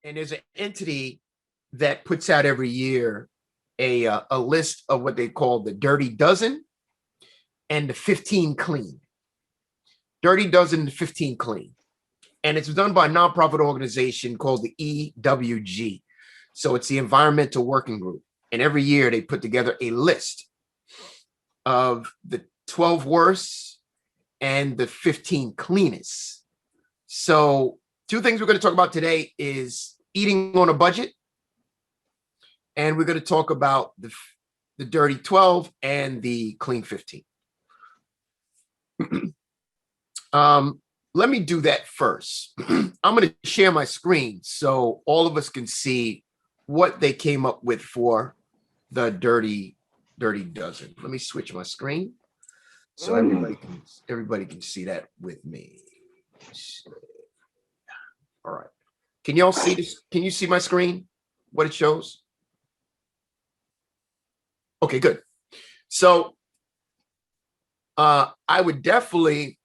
And there's an entity that puts out every year a list of what they call the Dirty Dozen and the 15 Clean. Dirty Dozen and 15 Clean. And it's done by a nonprofit organization called the EWG. So it's the Environmental Working Group. And every year they put together a list of the 12 worst and the 15 cleanest. So two things we're going to talk about today is eating on a budget. And we're going to talk about the Dirty 12 and the Clean 15. Let me do that first. I'm going to share my screen so all of us can see what they came up with for the Dirty Dozen. Let me switch my screen so everybody can see that with me. All right. Can y'all see this? Can you see my screen? What it shows? Okay, good. So I would definitely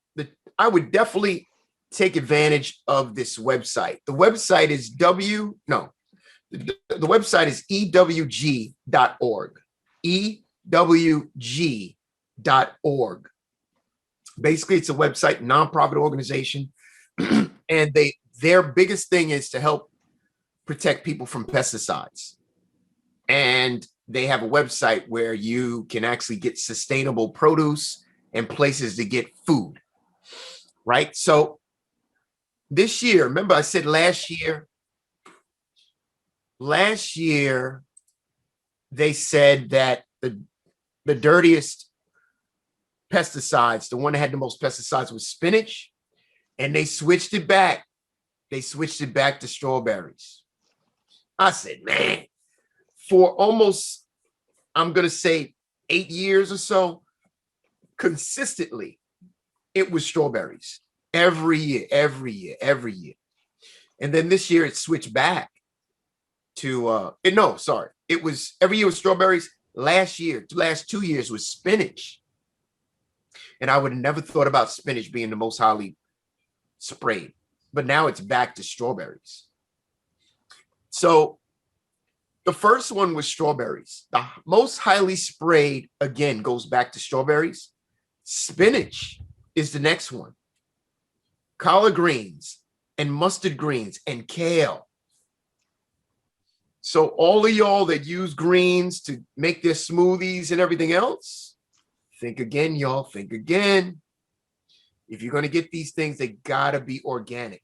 take advantage of this website. The website is the website is ewg.org. ewg.org. Basically, it's a website, nonprofit organization, and their biggest thing is to help protect people from pesticides. And they have a website where you can actually get sustainable produce and places to get food, right? So this year, remember I said last year they said that the dirtiest pesticides, the one that had the most pesticides was spinach, and they switched it back. They switched it back to strawberries. I said, man, for almost, I'm going to say 8 years or so, consistently, it was strawberries every year. And then this year it switched back to, it was every year was strawberries. Last 2 years was spinach. And I would have never thought about spinach being the most highly sprayed, but now it's back to strawberries. So the first one was strawberries. The most highly sprayed, again, goes back to strawberries. Spinach is the next one. Collard greens and mustard greens and kale. So all of y'all that use greens to make their smoothies and everything else, think again, y'all, think again. If you're going to get these things, they got to be organic.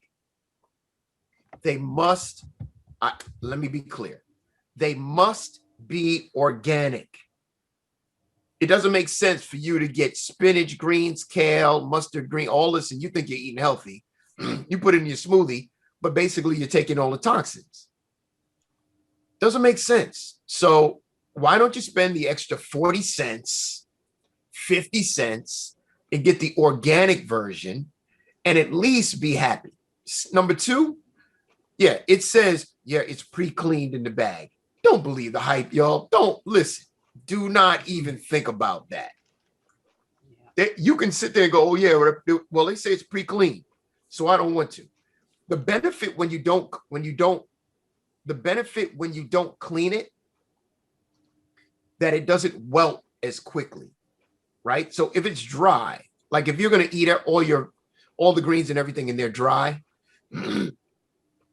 They must, let me be clear. They must be organic. It doesn't make sense for you to get spinach, greens, kale, mustard green, all this, and you think you're eating healthy. You put it in your smoothie, but basically you're taking all the toxins. Doesn't make sense. So why don't you spend the extra 40 cents, 50 cents, and get the organic version and at least be happy? Number two, yeah, it says, yeah, it's pre-cleaned in the bag. Don't believe the hype, y'all. Don't listen. Do not even think about that. You can sit there and go, oh yeah, well, they say it's pre-clean, so I don't want to. The benefit when you don't clean it, that it doesn't wilt as quickly, right? So if it's dry, like if you're going to eat all the greens and everything and they're dry,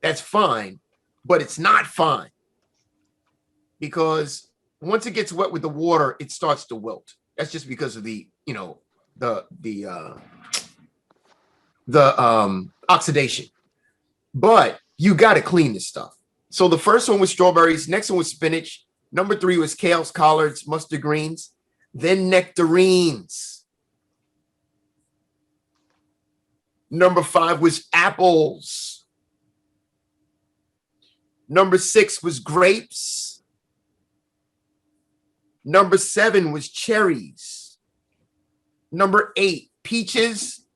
that's fine, but it's not fine because once it gets wet with the water, it starts to wilt. That's just because of the oxidation. But you got to clean this stuff. So the first one was strawberries. Next one was spinach. Number 3 was kales, collards, mustard greens. Then nectarines. Number 5 was apples. Number 6 was grapes. Number 7 was cherries. Number 8, peaches.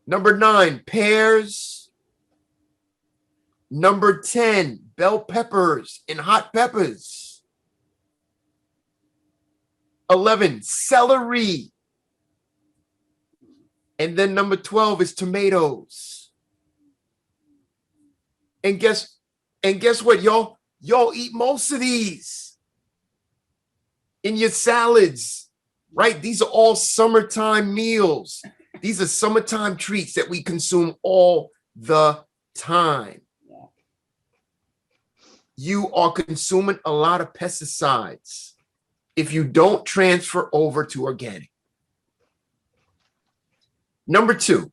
Number 9, pears. Number 10, bell peppers and hot peppers. 11, celery. And then number 12 is tomatoes. And guess what, y'all? Y'all eat most of these in your salads, right? These are all summertime meals. These are summertime treats that we consume all the time. You are consuming a lot of pesticides if you don't transfer over to organic. Number 2,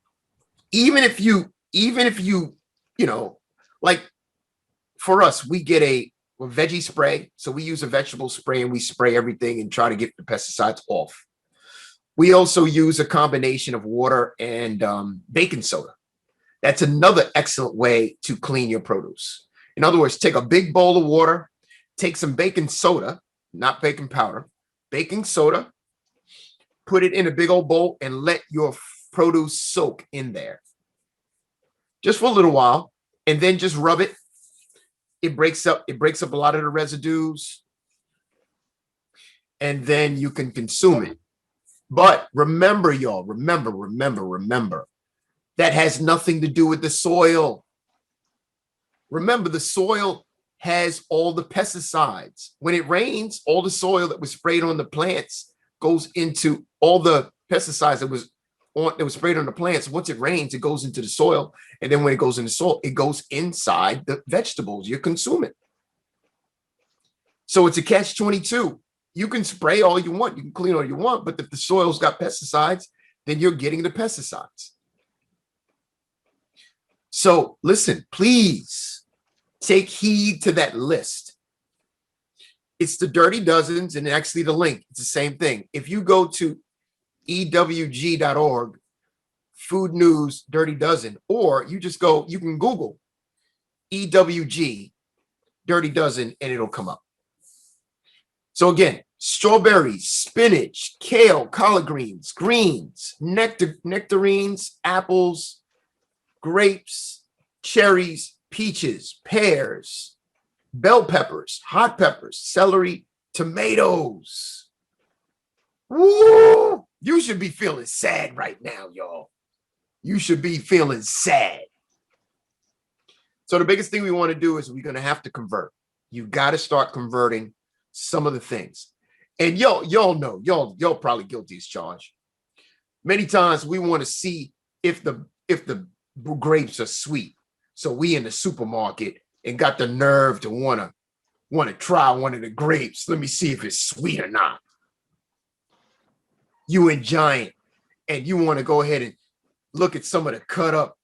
even if you, you know, like for us, we get a veggie spray. So we use a vegetable spray and we spray everything and try to get the pesticides off. We also use a combination of water and baking soda. That's another excellent way to clean your produce. In other words, take a big bowl of water, take some baking soda, not baking powder, baking soda, put it in a big old bowl and let your produce soak in there just for a little while, and then just rub it. It breaks up a lot of the residues, and then you can consume it. But remember, y'all, remember, that has nothing to do with the soil. Remember, the soil has all the pesticides. When it rains, all the soil that was sprayed on the plants goes into all the pesticides that was sprayed on the plants. Once it rains, it goes into the soil. And then when it goes in the soil, it goes inside the vegetables you're consuming. So it's a catch-22. You can spray all you want, you can clean all you want, but if the soil's got pesticides, then you're getting the pesticides. So listen, please take heed to that list. It's the Dirty Dozens, and actually the link, it's the same thing. If you go to ewg.org, Food News Dirty Dozen, or you can Google EWG Dirty Dozen and it'll come up. So again, strawberries, spinach, kale, collard greens, nectarines, apples, grapes, cherries, peaches, pears, bell peppers, hot peppers, celery, tomatoes. Woo! You should be feeling sad right now, y'all. You should be feeling sad. So the biggest thing we want to do is we're going to have to convert. You got to start converting some of the things. And y'all know, y'all probably guilty as charged. Many times we want to see if the grapes are sweet. So we in the supermarket and got the nerve to want to try one of the grapes. Let me see if it's sweet or not. You in Giant and you want to go ahead and look at some of the cut up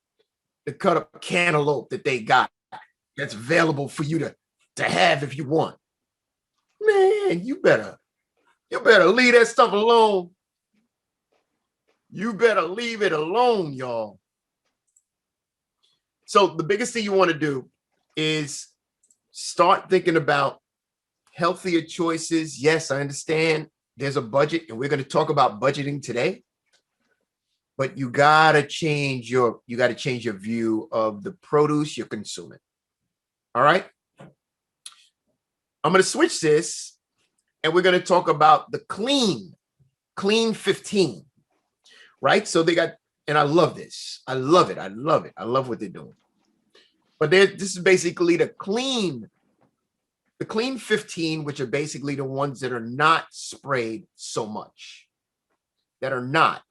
cantaloupe that they got that's available for you to have if you want. Man, you better leave that stuff alone. You better leave it alone, y'all. So the biggest thing you want to do is start thinking about healthier choices. Yes, I understand there's a budget, and we're going to talk about budgeting today. But you gotta change your view of the produce you're consuming. All right. I'm going to switch this, and we're going to talk about the clean 15. Right. So they got, and I love this. I love it. I love what they're doing. But this is basically the clean 15, which are basically the ones that are not sprayed so much. That are not.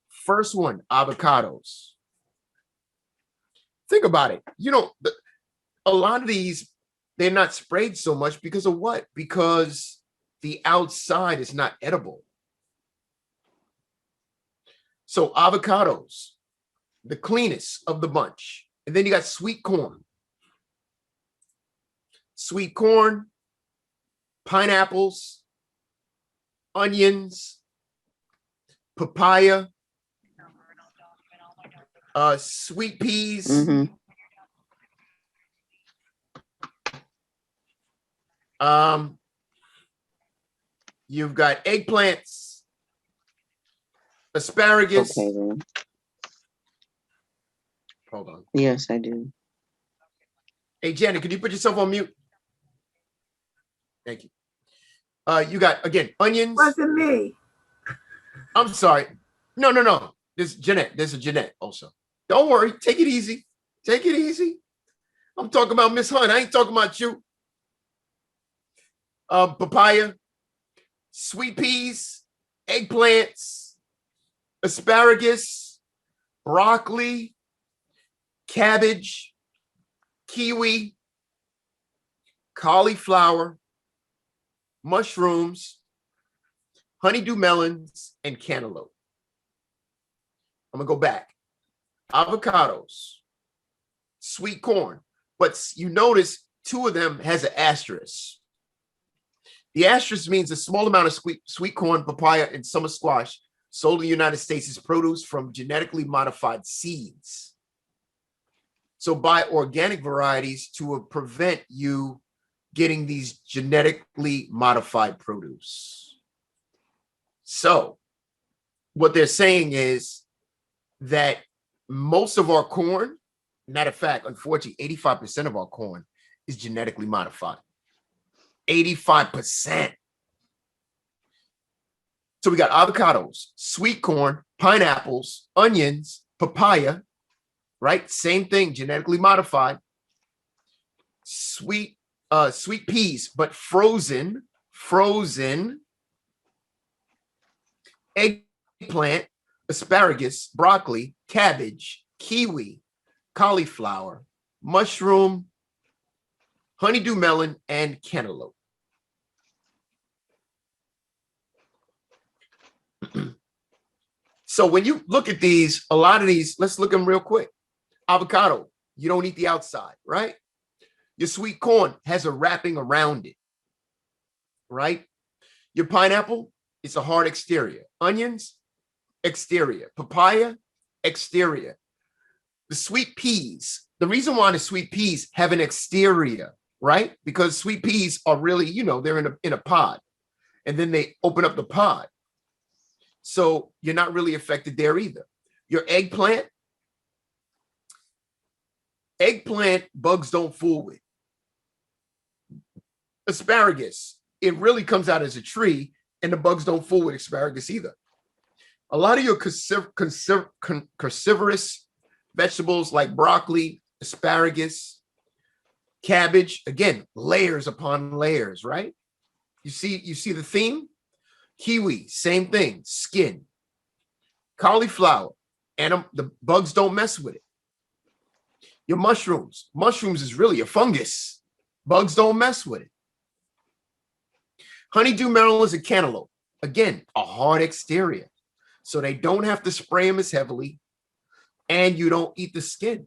First one, avocados. Think about it. A lot of these, they're not sprayed so much because of what? Because the outside is not edible. So avocados, the cleanest of the bunch. And then you got sweet corn. Sweet corn, pineapples, onions, papaya, sweet peas, you've got eggplants, asparagus. Okay, then. Hold on. Yes, I do. Hey, Janet, could you put yourself on mute? Thank you. You got, again, onions. Wasn't me. I'm sorry. No. There's Jeanette. There's a Jeanette also. Don't worry. Take it easy. Take it easy. I'm talking about Miss Hunt. I ain't talking about you. Papaya, sweet peas, eggplants, asparagus, broccoli, cabbage, kiwi, cauliflower, mushrooms, honeydew melons, and cantaloupe. I'm going to go back. Avocados, sweet corn. But you notice two of them has an asterisk. The asterisk means a small amount of sweet corn, papaya, and summer squash sold in the United States is produce from genetically modified seeds. So buy organic varieties to prevent you getting these genetically modified produce. So what they're saying is that most of our corn, matter of fact, unfortunately, 85% of our corn is genetically modified. 85%. So we got avocados, sweet corn, pineapples, onions, papaya, right? Same thing, genetically modified. Sweet peas, but frozen. Eggplant, asparagus, broccoli, cabbage, kiwi, cauliflower, mushroom, honeydew melon, and cantaloupe. So when you look at these, a lot of these, let's look at them real quick. Avocado, you don't eat the outside, right? Your sweet corn has a wrapping around it, right? Your pineapple, it's a hard exterior. Onions, exterior. Papaya, exterior. The sweet peas, the reason why the sweet peas have an exterior, right? Because sweet peas are really, they're in a pod, and then they open up the pod. So you're not really affected there either. Your eggplant, bugs don't fool with. Asparagus, it really comes out as a tree, and the bugs don't fool with asparagus either. A lot of your cruciferous vegetables like broccoli, asparagus, cabbage, again, layers upon layers, right? You see the theme? Kiwi, same thing, skin. Cauliflower, and the bugs don't mess with it. Your mushrooms is really a fungus. Bugs don't mess with it. Honeydew melons and cantaloupe, again, a hard exterior. So they don't have to spray them as heavily, and you don't eat the skin.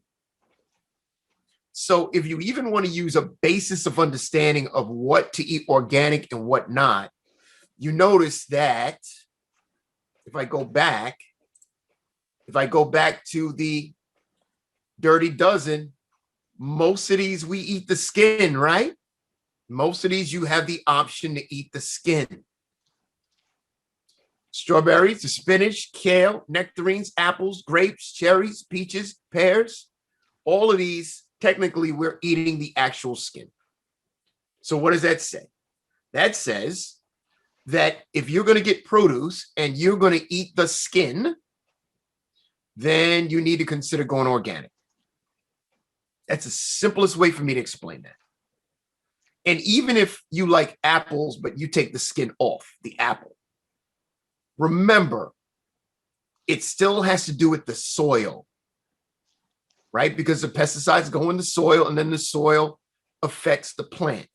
So if you even want to use a basis of understanding of what to eat organic and what not, you notice that if I go back to the Dirty Dozen, most of these we eat the skin, right? Most of these you have the option to eat the skin. Strawberries, the spinach, kale, nectarines, apples, grapes, cherries, peaches, pears, all of these, technically we're eating the actual skin. So what does that say? That says that if you're going to get produce and you're going to eat the skin, then you need to consider going organic. That's the simplest way for me to explain that. And even if you like apples, but you take the skin off the apple, remember, it still has to do with the soil, right? Because the pesticides go in the soil, and then the soil affects the plant.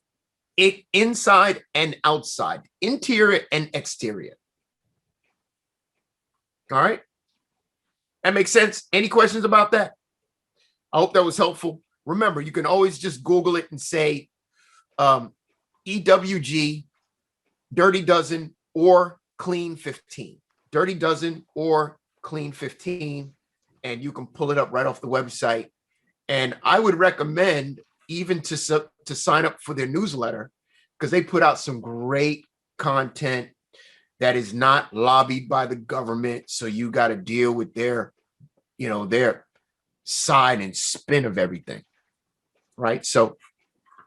It inside and outside, interior and exterior. All right. That makes sense. Any questions about that? I hope that was helpful. Remember, you can always just Google it and say EWG, Dirty Dozen, or Clean 15. Dirty Dozen or Clean 15, and you can pull it up right off the website. And I would recommend even to sign up for their newsletter, because they put out some great content that is not lobbied by the government. So you got to deal with their side and spin of everything. Right. So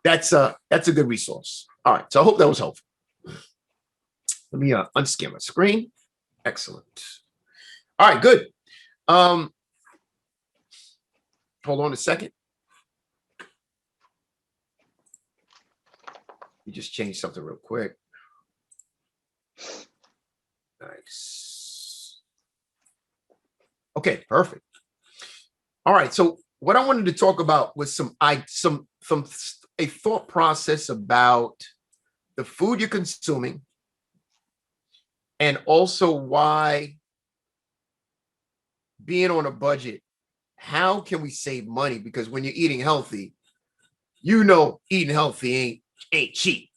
that's a good resource. All right. So I hope that was helpful. Let me unscan my screen. Excellent. All right, good. Um, hold on a second. You just changed something real quick. Nice. Okay, perfect. All right. So what I wanted to talk about was a thought process about the food you're consuming, and also why being on a budget, how can we save money? Because when you're eating healthy, eating healthy ain't cheap.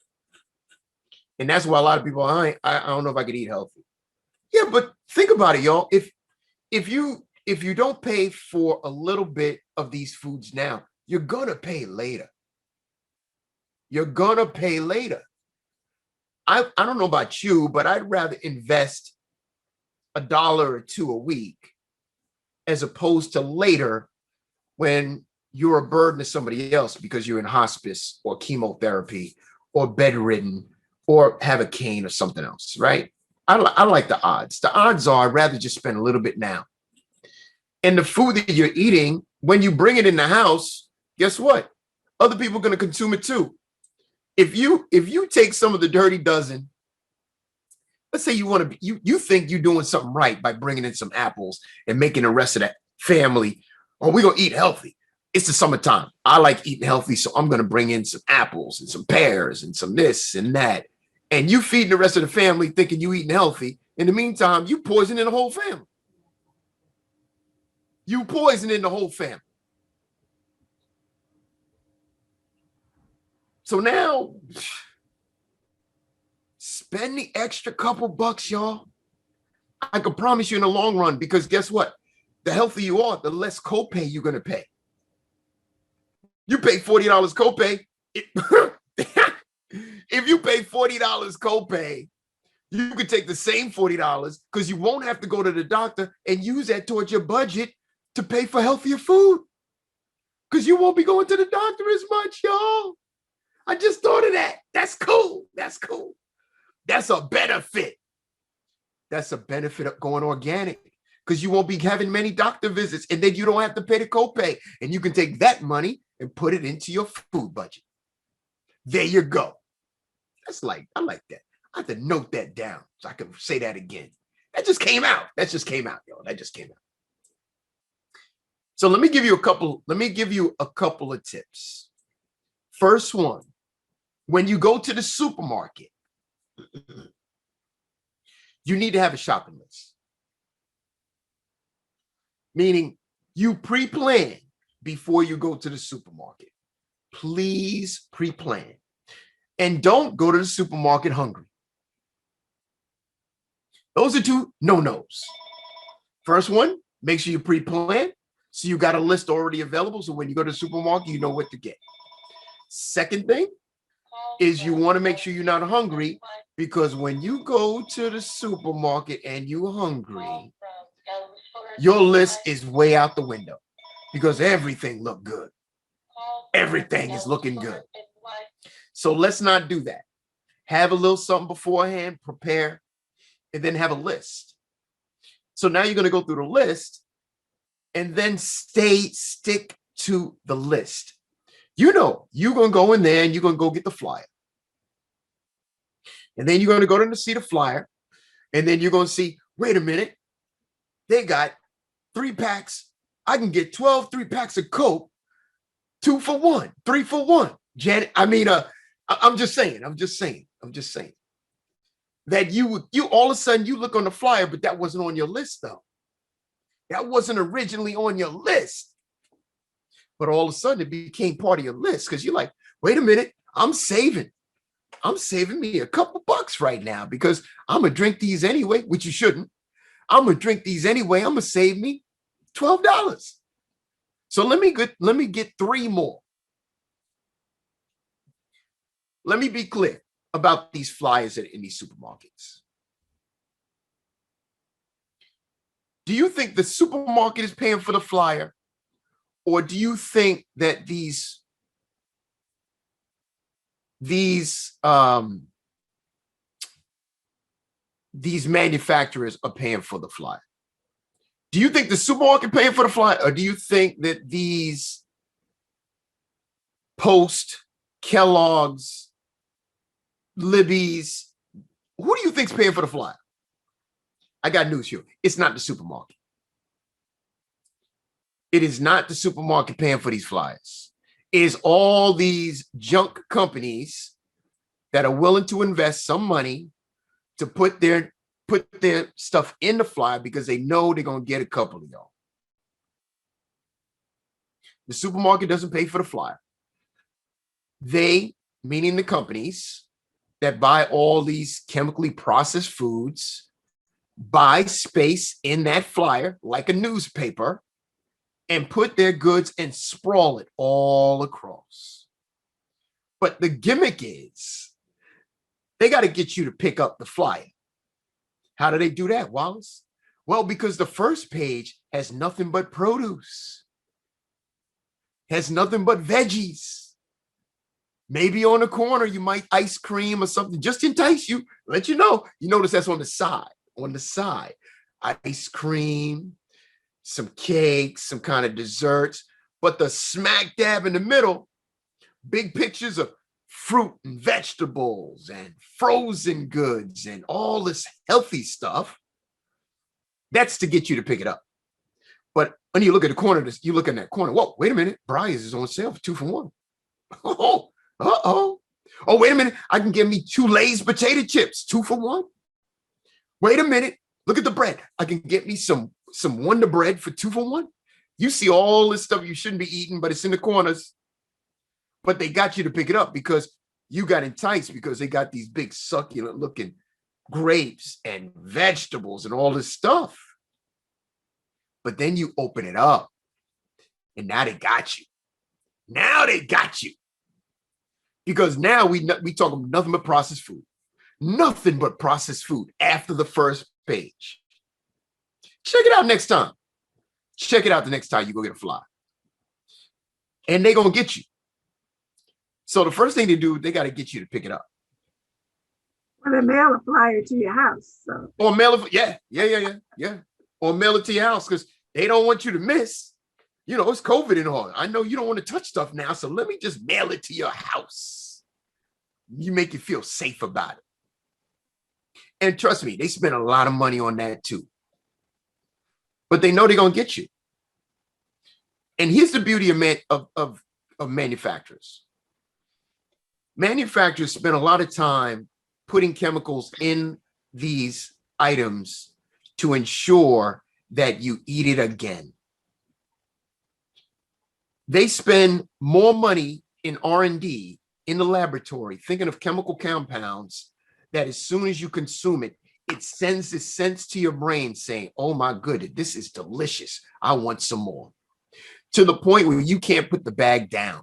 And that's why a lot of people, I don't know if I could eat healthy. Yeah, but think about it, y'all. If you don't pay for a little bit of these foods now, you're gonna pay later. You're gonna pay later. I don't know about you, but I'd rather invest $1 or $2 a week as opposed to later when you're a burden to somebody else because you're in hospice or chemotherapy or bedridden or have a cane or something else, right? I like the odds. The odds are I'd rather just spend a little bit now. And the food that you're eating, when you bring it in the house, guess what? Other people are going to consume it too. If you take some of the dirty dozen, let's say you think you're doing something right by bringing in some apples and making the rest of that family, oh, we're going to eat healthy. It's the summertime. I like eating healthy, so I'm going to bring in some apples and some pears and some this and that. And you feeding the rest of the family thinking you eating healthy. In the meantime, you poisoning the whole family. You poisoning the whole family. So now, spend the extra couple bucks, y'all. I can promise you in the long run, because guess what? The healthier you are, the less copay you're going to pay. You pay $40 copay. If you pay $40 copay, you could take the same $40 because you won't have to go to the doctor and use that towards your budget to pay for healthier food. Because you won't be going to the doctor as much, y'all. I just thought of that. That's cool. That's cool. That's a benefit. That's a benefit of going organic, because you won't be having many doctor visits, and then you don't have to pay the copay, and you can take that money and put it into your food budget. There you go. I like that. I have to note that down so I can say that again. That just came out. That just came out, y'all. That just came out. So let me give you a couple of tips. First one, when you go to the supermarket, you need to have a shopping list. Meaning you pre-plan before you go to the supermarket. Please pre-plan. And don't go to the supermarket hungry. Those are two no-nos. First one, make sure you pre-plan so you got a list already available, so when you go to the supermarket, you know what to get. Second thing is you want to make sure you're not hungry, because when you go to the supermarket and you're hungry, your list is way out the window because everything looked good. Everything is looking good. So let's not do that. Have a little something beforehand, prepare, and then have a list. So now you're going to go through the list and then stick to the list. You're going to go in there and you're going to go get the flyer. And then you're going to go to see the flyer. And then you're going to see, wait a minute, they got 3 packs. I can get 12 3-packs of Coke, 2 for 1, 3 for 1. Janet, I'm just saying that you all of a sudden you look on the flyer, but that wasn't on your list though. That wasn't originally on your list, but all of a sudden it became part of your list because you're like, wait a minute, I'm saving me a couple bucks right now because I'm gonna drink these anyway, which you shouldn't. I'm gonna drink these anyway. I'm gonna save me $12. So let me get 3 more. Let me be clear about these flyers in these supermarkets. Do you think the supermarket is paying for the flyer, or do you think that these manufacturers are paying for the flyer? Do you think the supermarket paying for the flyer, or do you think that these Post, Kellogg's, Libby's, who do you think's paying for the flyer? I got news here. It's not the supermarket. It is not the supermarket paying for these flyers. It is all these junk companies that are willing to invest some money to put their stuff in the flyer because they know they're going to get a couple of y'all. The supermarket doesn't pay for the flyer. They, meaning the companies that buy all these chemically processed foods, buy space in that flyer like a newspaper and put their goods and sprawl it all across. But the gimmick is they got to get you to pick up the flyer. How do they do that, Wallace? Well, because the first page has nothing but produce, has nothing but veggies. Maybe on the corner, you might ice cream or something, just entice you, let you know. You notice that's on the side, ice cream, some cakes, some kind of desserts, but the smack dab in the middle, big pictures of fruit and vegetables and frozen goods and all this healthy stuff. That's to get you to pick it up. But when you look at the corner, you look in that corner, whoa, wait a minute, Breyers is on sale for 2 for 1. Oh, wait a minute, I can get me 2 Lay's potato chips, 2 for 1. Wait a minute, look at the bread. I can get me some Wonder Bread for 2 for 1. You see all this stuff you shouldn't be eating, but it's in the corners. But they got you to pick it up because you got enticed because they got these big succulent looking grapes and vegetables and all this stuff. But then you open it up and now they got you. Now they got you. Because now we talk about nothing but processed food. Nothing but processed food after the first page. Check it out next time. Check it out the next time you go get a flyer. And they're going to get you. So the first thing they do, they got to get you to pick it up. Well, they mail a flyer to your house. So. Or mail it, yeah. Or mail it to your house because they don't want you to miss. You know, it's COVID and all. I know you don't want to touch stuff now, so let me just mail it to your house. You make you feel safe about it. And trust me, they spend a lot of money on that too. But they know they're going to get you. And here's the beauty of manufacturers. Manufacturers spend a lot of time putting chemicals in these items to ensure that you eat it again. They spend more money in R&D in the laboratory, thinking of chemical compounds that as soon as you consume it, it sends this sense to your brain saying, oh my goodness, this is delicious. I want some more. To the point where you can't put the bag down.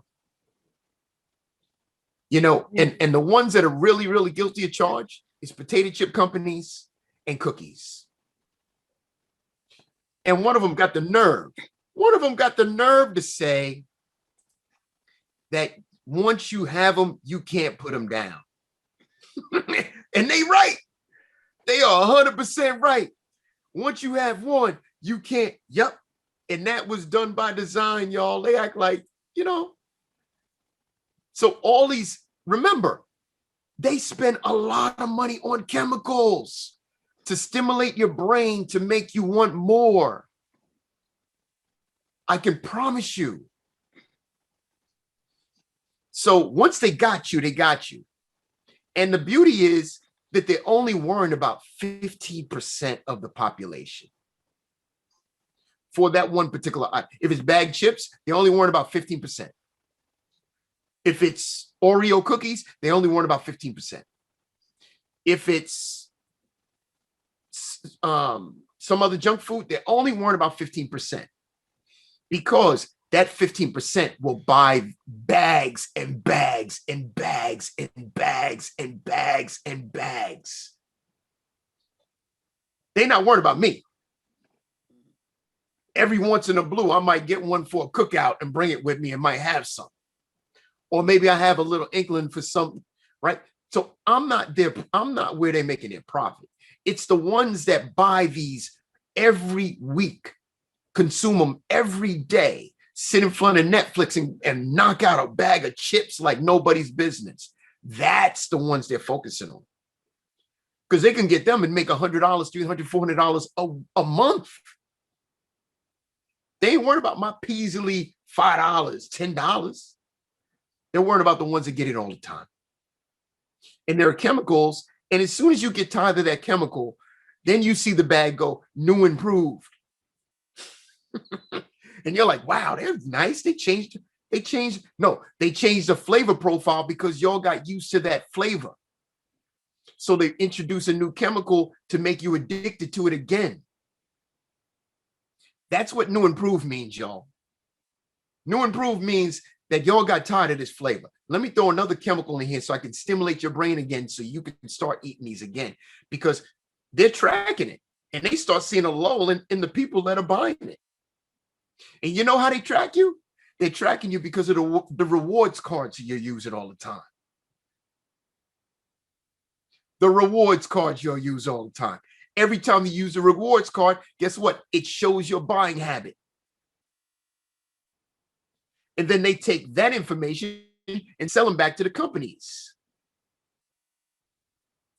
You know, and the ones that are really, really guilty of charge is potato chip companies and cookies. And one of them got the nerve. One of them got the nerve to say that once you have them, you can't put them down. And they right. They are 100% right. Once you have one, you can't. Yep. And that was done by design, y'all. They act like, you know. So all these, remember, they spend a lot of money on chemicals to stimulate your brain to make you want more. I can promise you. So once they got you, they got you. And the beauty is that they're only worrying about 15% of the population for that one particular item. If it's bagged chips, they're only worrying about 15%. If it's Oreo cookies, they only worrying about 15%. If it's some other junk food, they're only worrying about 15%. Because that 15% will buy bags and bags and bags and bags and bags and bags. They're not worried about me. Every once in a blue, I might get one for a cookout and bring it with me and might have some. Or maybe I have a little inkling for something, right? So I'm not where they're making their profit. It's the ones that buy these every week, consume them every day, sit in front of Netflix and knock out a bag of chips like nobody's business. That's the ones they're focusing on. Because they can get them and make $100, $300, $400 a month. They ain't worried about my peasily $5, $10. They're worried about the ones that get it all the time. And there are chemicals. And as soon as you get tired of that chemical, then you see the bag go new improved. And you're like, wow, they're nice. They changed the flavor profile because y'all got used to that flavor. So they introduce a new chemical to make you addicted to it again. That's what new improved means, y'all. New improved means that y'all got tired of this flavor. Let me throw another chemical in here so I can stimulate your brain again so you can start eating these again, because they're tracking it and they start seeing a lull in the people that are buying it. And you know how they track you? They're tracking you because of the rewards cards you're using all the time. The rewards cards you'll use all the time. Every time you use the rewards card, guess what? It shows your buying habit. And then they take that information and sell them back to the companies.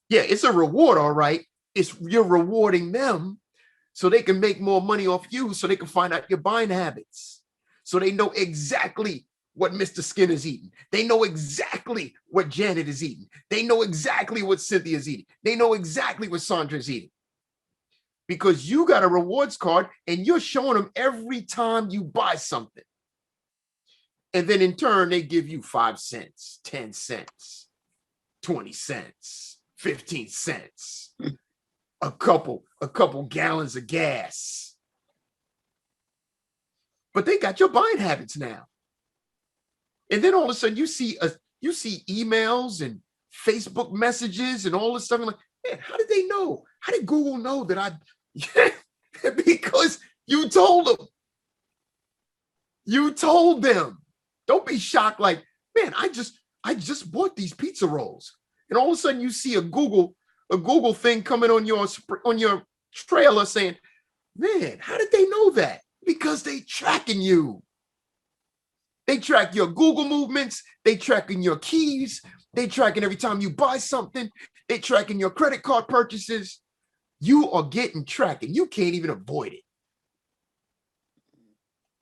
Yeah, it's a reward, all right. You're rewarding them so they can make more money off you, so they can find out your buying habits. So they know exactly what Mr. Skinner's eating. They know exactly what Janet is eating. They know exactly what Cynthia's eating. They know exactly what Sandra's eating. Because you got a rewards card and you're showing them every time you buy something. And then in turn, they give you 5 cents, 10 cents, 20 cents, 15 cents, a couple gallons of gas. But they got your buying habits now. And then all of a sudden you see emails and Facebook messages and all this stuff. I'm like, man, how did they know? How did Google know that I? Because you told them. You told them. Don't be shocked. Like, man, I just bought these pizza rolls, and all of a sudden you see a Google thing coming on your trailer saying, man, how did they know that? Because they tracking you. They track your Google movements. They tracking your keys. They tracking every time you buy something. They tracking your credit card purchases. You are getting tracked, and you can't even avoid it.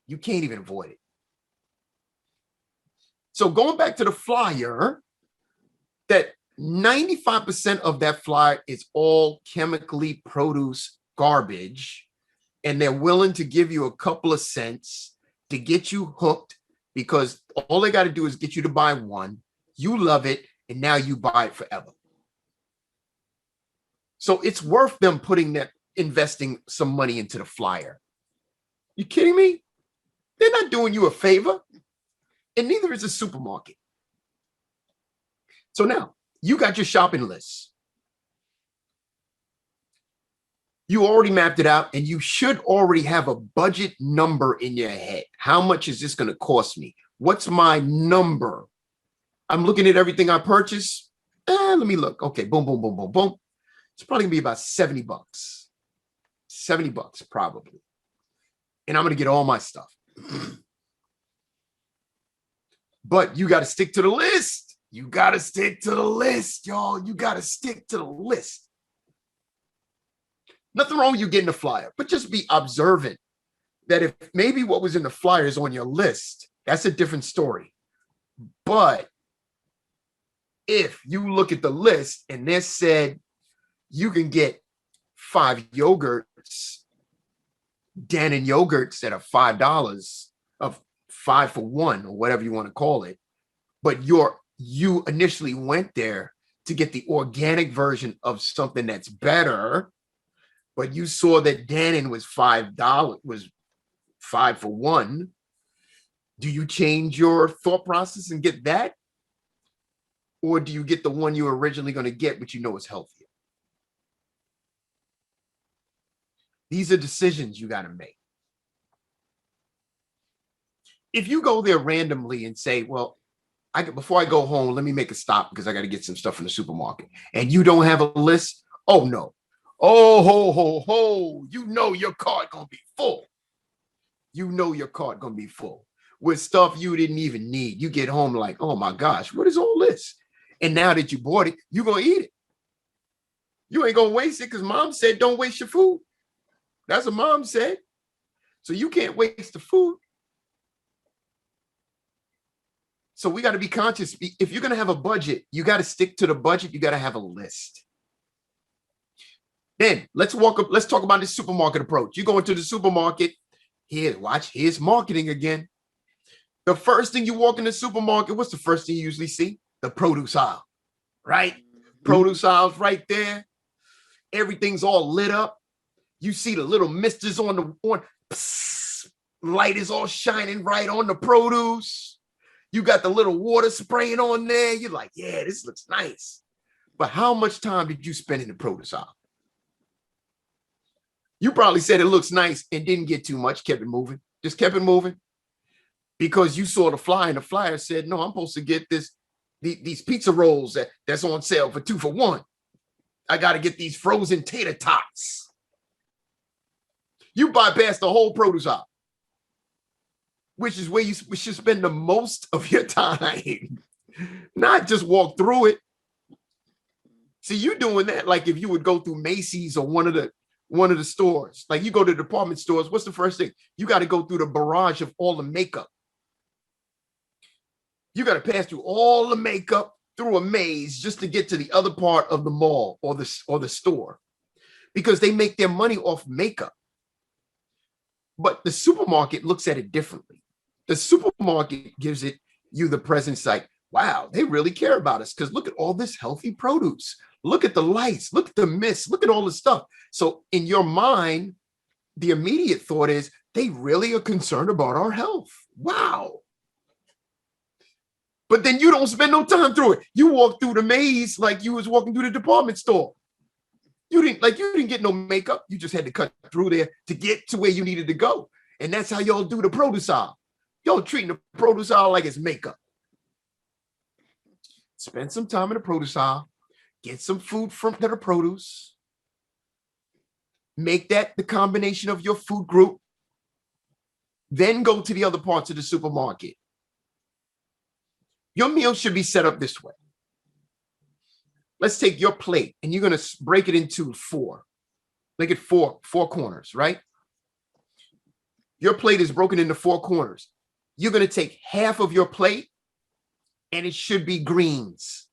You can't even avoid it. So going back to the flyer, that 95% of that flyer is all chemically produced garbage, and they're willing to give you a couple of cents to get you hooked, because all they got to do is get you to buy one. You love it, and now you buy it forever. So it's worth them investing some money into the flyer. You kidding me? They're not doing you a favor, and neither is a supermarket. So now you got your shopping list. You already mapped it out, and you should already have a budget number in your head. How much is this going to cost me? What's my number? I'm looking at everything I purchase. Let me look. Okay, boom, boom, boom, boom, boom. It's probably gonna be about $70. $70 probably. And I'm gonna get all my stuff. But you got to stick to the list. You got to stick to the list, y'all. You got to stick to the list. Nothing wrong with you getting a flyer, but just be observant that if maybe what was in the flyer is on your list, that's a different story. But if you look at the list and they said you can get 5 yogurts, Dannon yogurts that are $5, of 5 for 1 or whatever you want to call it, but you initially went there to get the organic version of something that's better, but you saw that Dannon was $5, was 5 for 1. Do you change your thought process and get that? Or do you get the one you were originally going to get, but you know is healthier? These are decisions you got to make. If you go there randomly and say, well, before I go home, let me make a stop because I got to get some stuff from the supermarket, and you don't have a list, oh no. Oh, ho, ho, ho. You know your cart gonna be full. You know your cart gonna be full with stuff you didn't even need. You get home like, oh my gosh, what is all this? And now that you bought it, you're gonna eat it. You ain't gonna waste it because mom said don't waste your food. That's what mom said. So you can't waste the food. So we got to be conscious. If you're gonna have a budget, you got to stick to the budget. You got to have a list. Then let's walk up. Let's talk about this supermarket approach. You go into the supermarket. Here, watch. Here's marketing again. The first thing you walk in the supermarket, what's the first thing you usually see? The produce aisle, right? Produce aisle's right there. Everything's all lit up. You see the little misters on the light is all shining right on the produce. You got the little water spraying on there. You're like, yeah, this looks nice. But how much time did you spend in the produce aisle? You probably said it looks nice and didn't get too much, kept it moving, just kept it moving. Because you saw the flyer and the flyer said, no, I'm supposed to get these pizza rolls that's on sale for 2 for 1. I got to get these frozen tater tots. You bypass the whole produce aisle, which is where you should spend the most of your time, not just walk through it. See, you doing that like if you would go through Macy's or one of the stores. Like you go to department stores, what's the first thing? You got to go through the barrage of all the makeup. You got to pass through all the makeup through a maze just to get to the other part of the mall or the store, because they make their money off makeup. But the supermarket looks at it differently. The supermarket gives you the presence like, wow, they really care about us because look at all this healthy produce. Look at the lights, look at the mist, look at all the stuff. So in your mind, the immediate thought is they really are concerned about our health. Wow. But then you don't spend no time through it. You walk through the maze like you was walking through the department store. You didn't get no makeup. You just had to cut through there to get to where you needed to go. And that's how y'all do the produce aisle. Y'all treating the produce aisle like it's makeup. Spend some time in the produce aisle. Get some food from the produce. Make that the combination of your food group. Then go to the other parts of the supermarket. Your meal should be set up this way. Let's take your plate and you're going to break it into 4. Make it four corners, right? Your plate is broken into 4 corners. You're going to take half of your plate and it should be greens.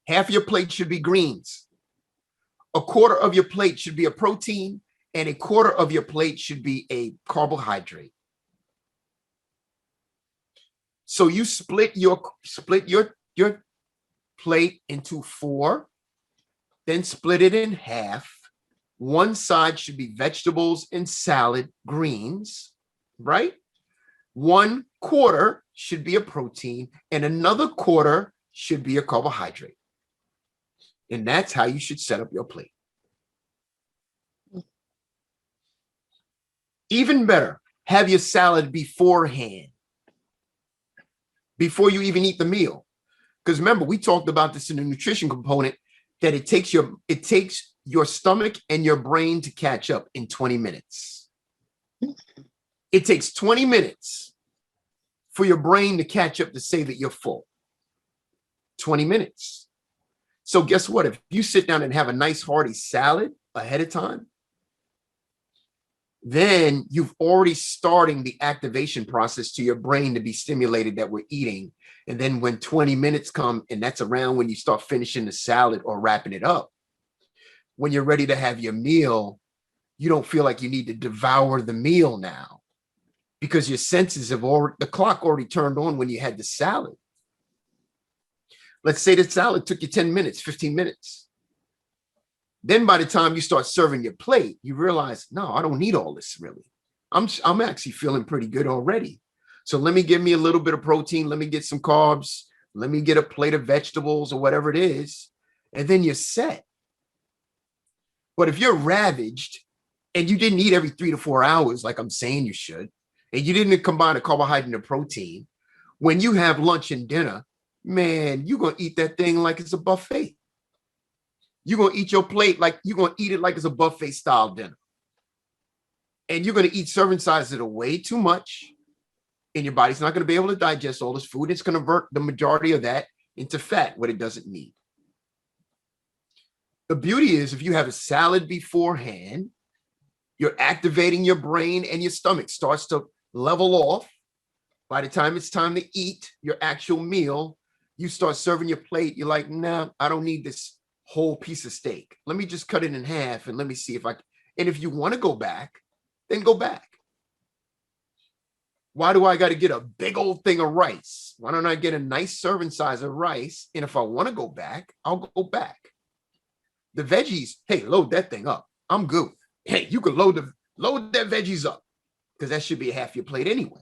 Half of your plate should be greens. A quarter of your plate should be a protein and a quarter of your plate should be a carbohydrate. So you split your plate into 4, then split it in half. One side should be vegetables and salad, greens, right? 1/4 should be a protein and another quarter should be a carbohydrate. And that's how you should set up your plate. Even better, have your salad beforehand, before you even eat the meal. Because remember, we talked about this in the nutrition component, that it takes your stomach and your brain to catch up in 20 minutes. It takes 20 minutes for your brain to catch up to say that you're full. 20 minutes. So guess what? If you sit down and have a nice hearty salad ahead of time, then you've already starting the activation process to your brain to be stimulated that we're eating. And then when 20 minutes come, and that's around when you start finishing the salad or wrapping it up, when you're ready to have your meal, you don't feel like you need to devour the meal now because your senses have the clock already turned on when you had the salad. Let's say the salad took you 10 minutes, 15 minutes. Then by the time you start serving your plate, you realize, no, I don't need all this really. I'm actually feeling pretty good already. So let me give me a little bit of protein. Let me get some carbs. Let me get a plate of vegetables or whatever it is. And then you're set. But if you're ravaged and you didn't eat every 3 to 4 hours, like I'm saying you should, and you didn't combine a carbohydrate and a protein, when you have lunch and dinner, man, you're going to eat that thing like it's a buffet. You're going to eat your plate like you're going to eat it like it's a buffet style dinner. And you're going to eat serving sizes that are way too much. And your body's not going to be able to digest all this food. It's going to convert the majority of that into fat, what it doesn't need. The beauty is if you have a salad beforehand, you're activating your brain and your stomach starts to level off. By the time it's time to eat your actual meal, you start serving your plate. You're like, nah, I don't need this whole piece of steak. Let me just cut it in half and let me see if I can. And if you want to go back, then go back. Why do I got to get a big old thing of rice? Why don't I get a nice serving size of rice? And if I want to go back, I'll go back. The veggies, hey, load that thing up. I'm good. Hey, you can load that veggies up because that should be half your plate anyway.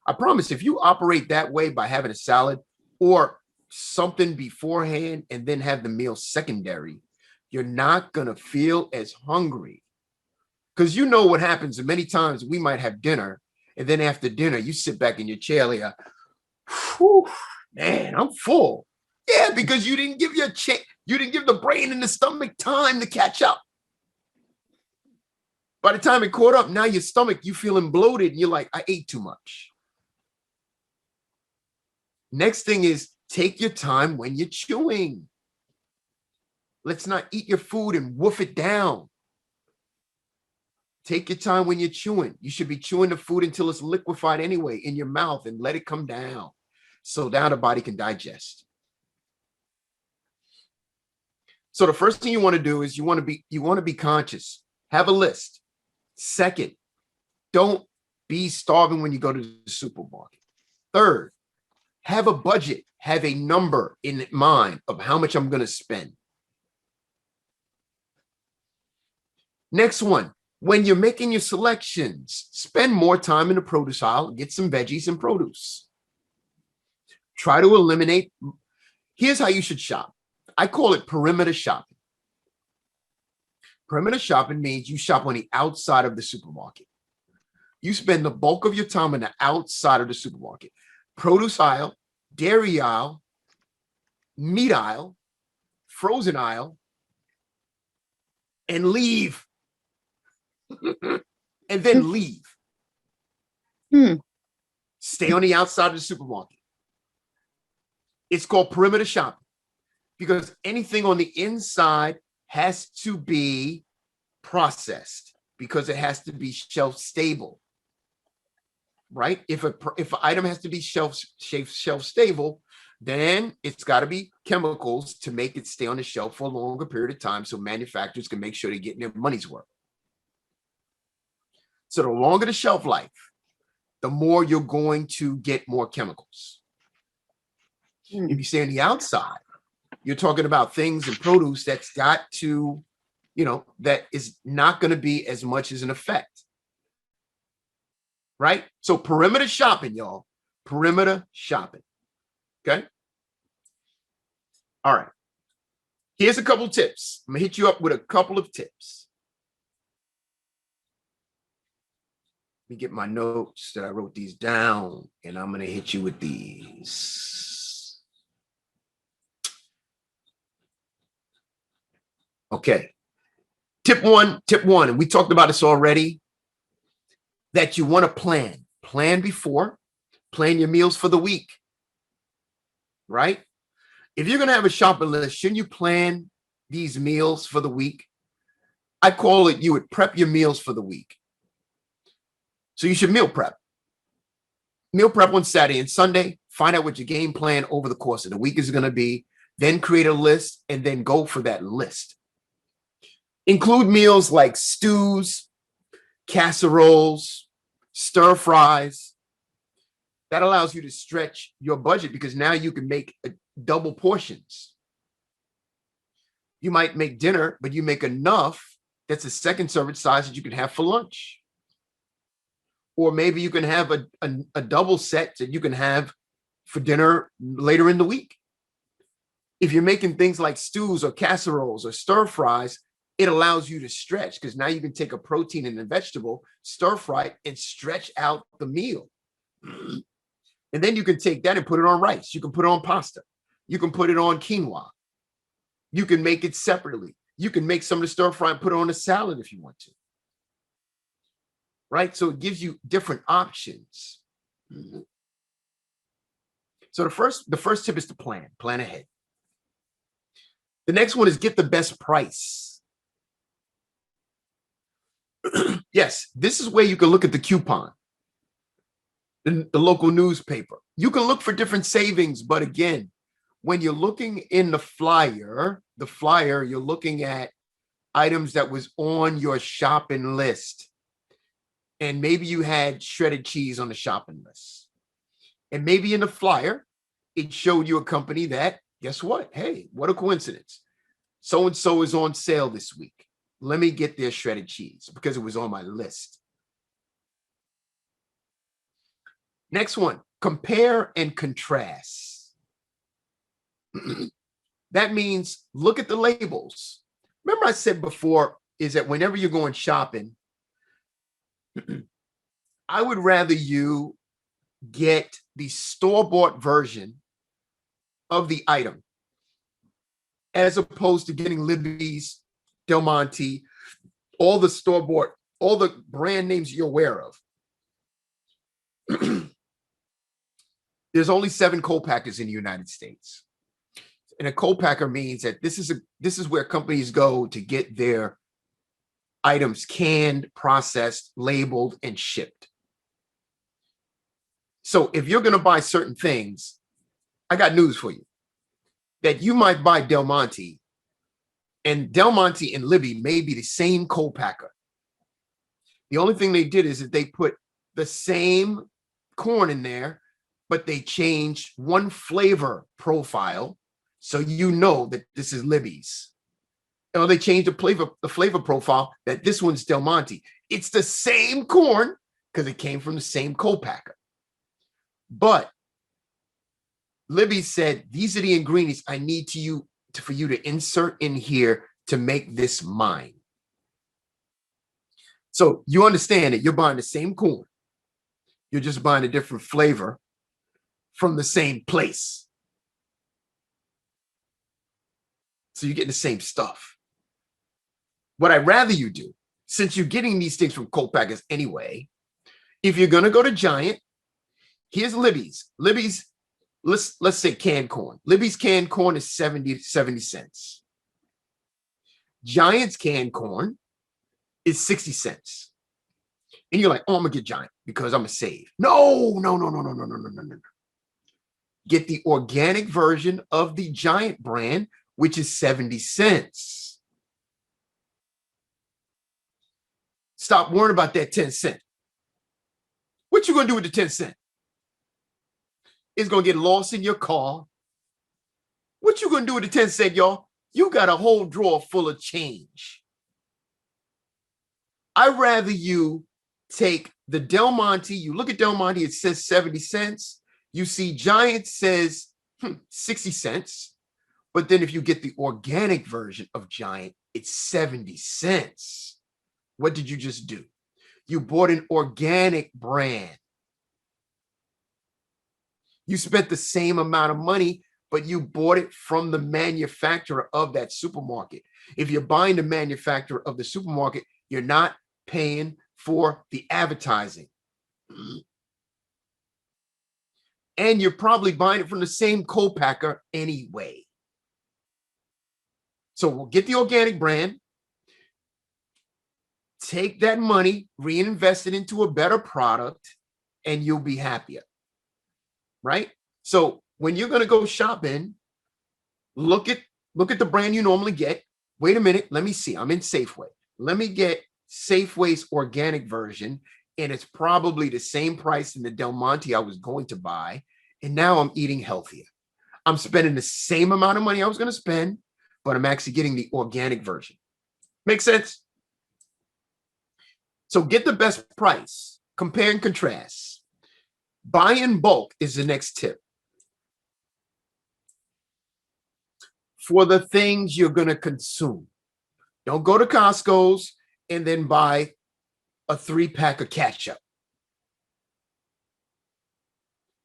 I promise if you operate that way by having a salad or something beforehand and then have the meal secondary, you're not going to feel as hungry. Because you know what happens, and many times we might have dinner, and then after dinner, you sit back in your chair, like, man, I'm full. Yeah, because you didn't give you didn't give the brain and the stomach time to catch up. By the time it caught up, now your stomach, you feeling bloated, and you're like, I ate too much. Next thing is take your time when you're chewing. Let's not eat your food and woof it down. Take your time when you're chewing. You should be chewing the food until it's liquefied anyway in your mouth and let it come down. So now the body can digest. So the first thing you want to do is you want to be conscious. Have a list. Second, don't be starving when you go to the supermarket. Third, have a budget. Have a number in mind of how much I'm going to spend. Next one. When you're making your selections, spend more time in the produce aisle and get some veggies and produce. Try to eliminate. Here's how you should shop. I call it perimeter shopping. Perimeter shopping means you shop on the outside of the supermarket. You spend the bulk of your time on the outside of the supermarket. Produce aisle, dairy aisle, meat aisle, frozen aisle, and leave. And then leave. Stay on the outside of the supermarket. It's called perimeter shopping because anything on the inside has to be processed because it has to be shelf stable, right? If an item has to be shelf stable, then it's got to be chemicals to make it stay on the shelf for a longer period of time so manufacturers can make sure they're getting their money's worth. So the longer the shelf life, the more you're going to get more chemicals. If you stay on the outside, you're talking about things and produce that's got to, that is not going to be as much as an effect. Right? So perimeter shopping, y'all. Perimeter shopping. Okay? All right. Here's a couple tips. I'm going to hit you up with a couple of tips. Let me get my notes that I wrote these down, and I'm going to hit you with these. Okay. Tip one, and we talked about this already, that you want to plan. Plan before. Plan your meals for the week. Right? If you're going to have a shopping list, shouldn't you plan these meals for the week? I call it you would prep your meals for the week. So you should meal prep. Meal prep on Saturday and Sunday. Find out what your game plan over the course of the week is going to be. Then create a list and then go for that list. Include meals like stews, casseroles, stir fries. That allows you to stretch your budget because now you can make double portions. You might make dinner, but you make enough that's a second serving size that you can have for lunch. Or maybe you can have a double set that you can have for dinner later in the week. If you're making things like stews or casseroles or stir fries, it allows you to stretch because now you can take a protein and a vegetable, stir fry it, and stretch out the meal. And then you can take that and put it on rice. You can put it on pasta. You can put it on quinoa. You can make it separately. You can make some of the stir fry and put it on a salad if you want to. Right? So it gives you different options. So the first tip is to plan ahead. The next one is get the best price. Yes, this is where you can look at the coupon, the local newspaper. You can look for different savings, but again, when you're looking in the flyer, you're looking at items that was on your shopping list. And maybe you had shredded cheese on the shopping list. And maybe in the flyer, it showed you a company that, guess what? Hey, what a coincidence. So-and-so is on sale this week. Let me get their shredded cheese because it was on my list. Next one, compare and contrast. That means look at the labels. Remember I said before is that whenever you're going shopping, I would rather you get the store-bought version of the item as opposed to getting Libby's, Del Monte, all the store-bought, all the brand names you're aware of. There's only 7 co-packers in the United States. And a co-packer means that this is where companies go to get their items canned, processed, labeled, and shipped. So if you're going to buy certain things, I got news for you. That you might buy Del Monte, and Del Monte and Libby may be the same co-packer. The only thing they did is that they put the same corn in there, but they changed one flavor profile, so you know that this is Libby's. Or they changed the flavor profile that this one's Del Monte. It's the same corn because it came from the same co-packer. But Libby said, these are the ingredients I need for you to insert in here to make this mine. So you understand that you're buying the same corn. You're just buying a different flavor from the same place. So you're getting the same stuff. What I'd rather you do, since you're getting these things from co-packers anyway, if you're going to go to Giant, here's Libby's. Libby's, let's say canned corn. Libby's canned corn is 70 cents. Giant's canned corn is 60 cents. And you're like, oh, I'm going to get Giant because I'm going to save. No. Get the organic version of the Giant brand, which is 70 cents. Stop worrying about that 10 cent. What you going to do with the 10 cent? It's going to get lost in your car. What you going to do with the 10 cent, y'all? You got a whole drawer full of change. I'd rather you take the Del Monte. You look at Del Monte, it says 70 cents. You see Giant says 60 cents. But then if you get the organic version of Giant, it's 70 cents. What did you just do? You bought an organic brand. You spent the same amount of money, but you bought it from the manufacturer of that supermarket. If you're buying the manufacturer of the supermarket, you're not paying for the advertising. And you're probably buying it from the same co-packer anyway. So we'll get the organic brand, take that money, reinvest it into a better product, and you'll be happier, right? So when you're going to go shopping, look at the brand you normally get. Wait a minute, let me see. I'm in Safeway. Let me get Safeway's organic version, and it's probably the same price in the Del Monte I was going to buy, and now I'm eating healthier. I'm spending the same amount of money I was going to spend, but I'm actually getting the organic version. Make sense? So get the best price, compare and contrast. Buy in bulk is the next tip. For the things you're going to consume. Don't go to Costco's and then buy a 3-pack of ketchup.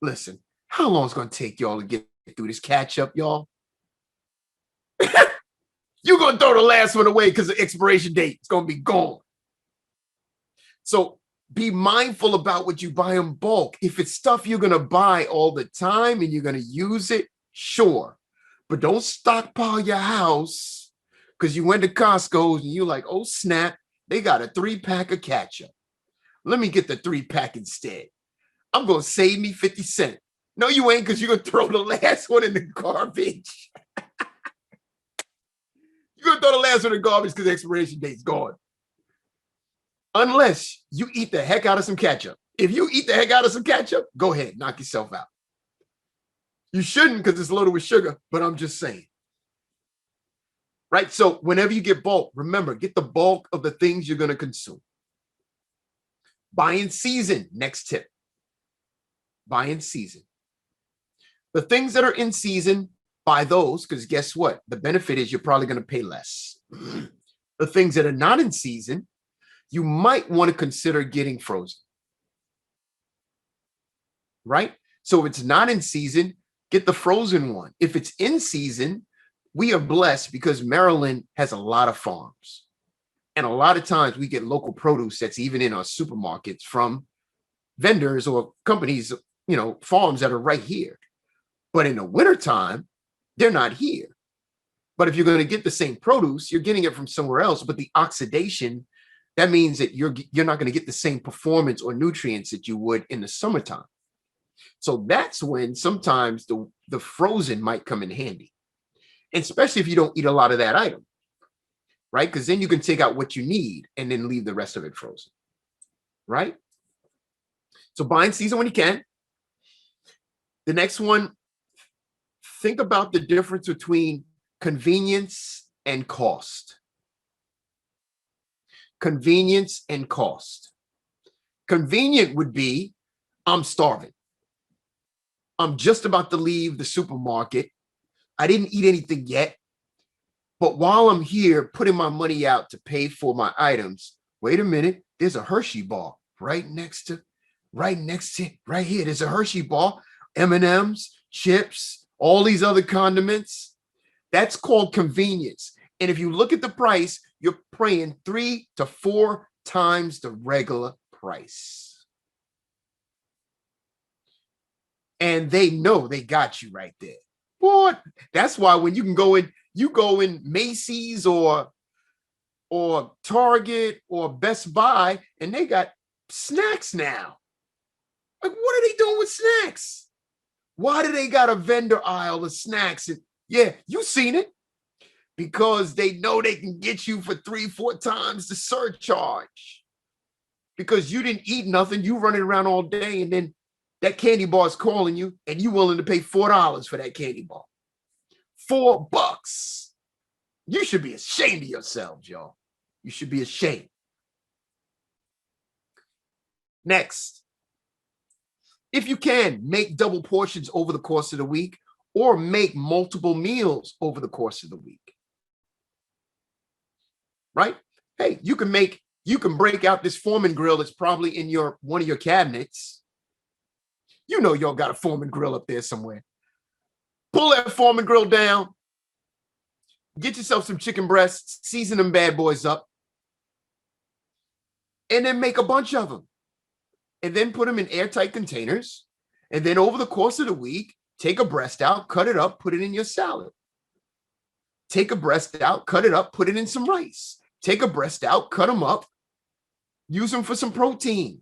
Listen, how long is it going to take y'all to get through this ketchup, y'all? You're going to throw the last one away because the expiration date is going to be gone. So be mindful about what you buy in bulk. If it's stuff you're going to buy all the time and you're going to use it, sure. But don't stockpile your house because you went to Costco and you're like, oh, snap, they got a 3-pack of ketchup. Let me get the 3-pack instead. I'm going to save me 50 cents. No, you ain't, because you're going to throw the last one in the garbage. You're going to throw the last one in the garbage because the expiration date's gone. Unless you eat the heck out of some ketchup. If you eat the heck out of some ketchup, go ahead, knock yourself out. You shouldn't because it's loaded with sugar, but I'm just saying. Right? So whenever you get bulk, remember, get the bulk of the things you're going to consume. Buy in season, next tip. Buy in season. The things that are in season, buy those, because guess what? The benefit is you're probably going to pay less. The things that are not in season, you might want to consider getting frozen. Right? So if it's not in season, get the frozen one. If it's in season, we are blessed because Maryland has a lot of farms. And a lot of times we get local produce that's even in our supermarkets from vendors or companies, farms that are right here. But in the wintertime, they're not here. But if you're going to get the same produce, you're getting it from somewhere else. But the oxidation, that means that you're not going to get the same performance or nutrients that you would in the summertime. So that's when sometimes the frozen might come in handy, especially if you don't eat a lot of that item, right? Because then you can take out what you need and then leave the rest of it frozen, right? So buy in season when you can. The next one, think about the difference between convenience and cost. Convenience and cost. Convenient would be, I'm starving. I'm just about to leave the supermarket. I didn't eat anything yet. But while I'm here putting my money out to pay for my items, wait a minute, there's a Hershey bar right here. There's a Hershey bar, M&Ms, chips, all these other condiments. That's called convenience. And if you look at the price, you're paying 3 to 4 times the regular price. And they know they got you right there. Boy, that's why when you go in Macy's or Target or Best Buy, and they got snacks now. Like, what are they doing with snacks? Why do they got a vendor aisle of snacks? And yeah, you've seen it. Because they know they can get you for 3-4 times the surcharge. Because you didn't eat nothing, you running around all day, and then that candy bar is calling you, and you willing to pay $4 for that candy bar. $4. You should be ashamed of yourselves, y'all. You should be ashamed. Next, if you can, make double portions over the course of the week, or make multiple meals over the course of the week. Right? Hey, you can break out this Foreman grill that's probably in one of your cabinets. You know y'all got a Foreman grill up there somewhere. Pull that Foreman grill down. Get yourself some chicken breasts, season them bad boys up, and then make a bunch of them. And then put them in airtight containers. And then over the course of the week, take a breast out, cut it up, put it in your salad. Take a breast out, cut it up, put it in some rice. Take a breast out, cut them up, use them for some protein.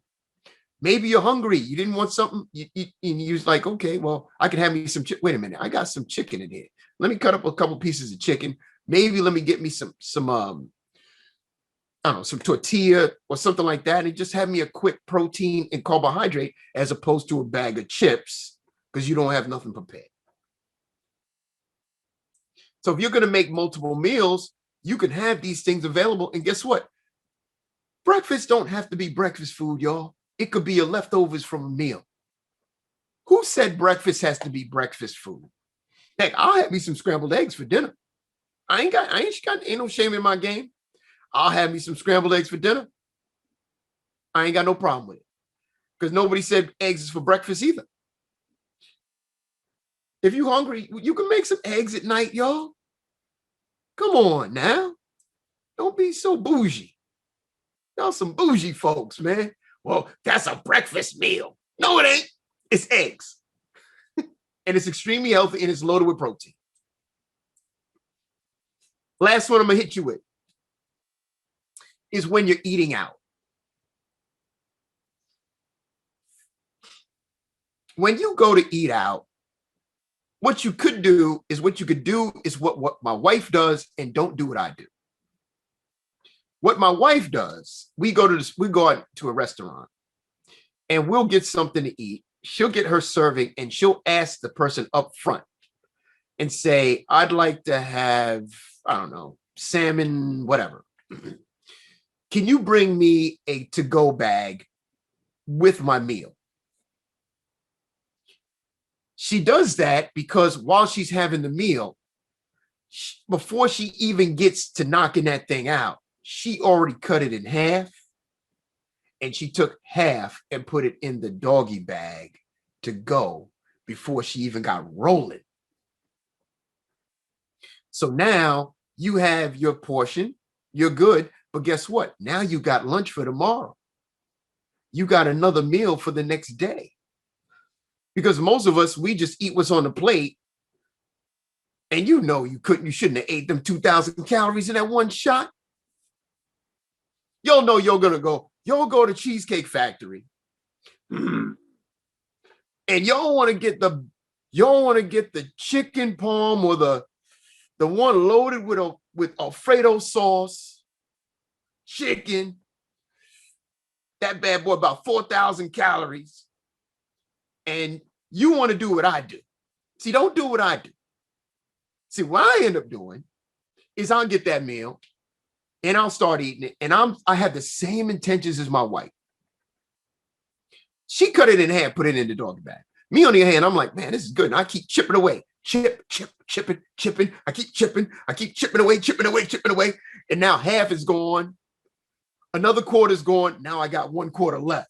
Maybe you're hungry. You didn't want something. You was like, okay, well, I can have me some chicken. Wait a minute. I got some chicken in here. Let me cut up a couple pieces of chicken. Maybe let me get me some tortilla or something like that. And just have me a quick protein and carbohydrate as opposed to a bag of chips because you don't have nothing prepared. So if you're going to make multiple meals, you can have these things available. And guess what? Breakfast don't have to be breakfast food, y'all. It could be your leftovers from a meal. Who said breakfast has to be breakfast food? Heck, I'll have me some scrambled eggs for dinner. Ain't no shame in my game. I'll have me some scrambled eggs for dinner. I ain't got no problem with it. Because nobody said eggs is for breakfast either. If you're hungry, you can make some eggs at night, y'all. Come on now. Don't be so bougie. Y'all some bougie folks, man. Well, that's a breakfast meal. No, it ain't. It's eggs. And it's extremely healthy and it's loaded with protein. Last one I'm going to hit you with is when you're eating out. When you go to eat out, what you could do is what my wife does, and don't do what I do. What my wife does, we go out to a restaurant and we'll get something to eat. She'll get her serving and she'll ask the person up front and say, I'd like to have, I don't know, salmon, whatever. Can you bring me a to-go bag with my meal? She does that because while she's having the meal, before she even gets to knocking that thing out, she already cut it in half, and she took half and put it in the doggy bag to go before she even got rolling. So now you have your portion, you're good, but guess what? Now you got lunch for tomorrow. You got another meal for the next day. Because most of us, we just eat what's on the plate. And you shouldn't have ate them 2,000 calories in that one shot. Y'all know y'all go to Cheesecake Factory. And y'all want to get the chicken palm or the one loaded with Alfredo sauce, chicken. That bad boy about 4,000 calories. And you want to do what I do. See, don't do what I do. See, what I end up doing is I'll get that meal and I'll start eating it. And I have the same intentions as my wife. She cut it in half, put it in the doggy bag. Me, on the other hand, I'm like, man, this is good. And I keep chipping away. Chipping. I keep chipping away. And now half is gone. Another quarter's gone. Now I got 1/4 left.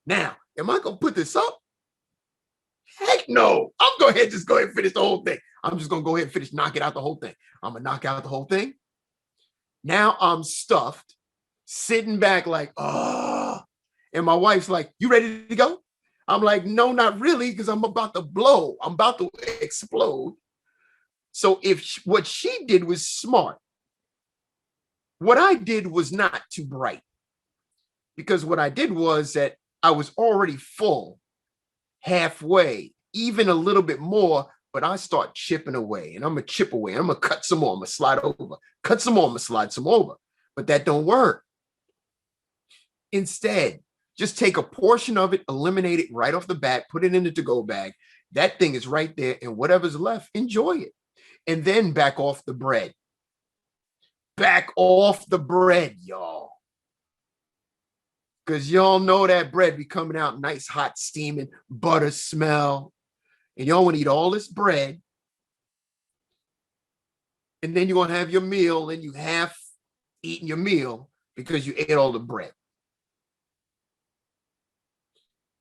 Now, am I going to put this up? Heck no. I'm going to just go ahead and finish the whole thing. I'm just going to go ahead and knock it out the whole thing. I'm going to knock out the whole thing. Now I'm stuffed, sitting back like, oh. And my wife's like, you ready to go? I'm like, no, not really, because I'm about to blow. I'm about to explode. So what she did was smart. What I did was not too bright. Because what I did was that I was already full, halfway, even a little bit more, but I start chipping away, and I'm going to chip away. I'm going to cut some more. I'm going to slide over. Cut some more. I'm going to slide some over. But that don't work. Instead, just take a portion of it, eliminate it right off the bat, put it in the to-go bag. That thing is right there, and whatever's left, enjoy it. And then back off the bread. Back off the bread, y'all. Because y'all know that bread be coming out nice, hot, steaming, butter smell. And y'all want to eat all this bread. And then you're going to have your meal, and you half eaten your meal because you ate all the bread.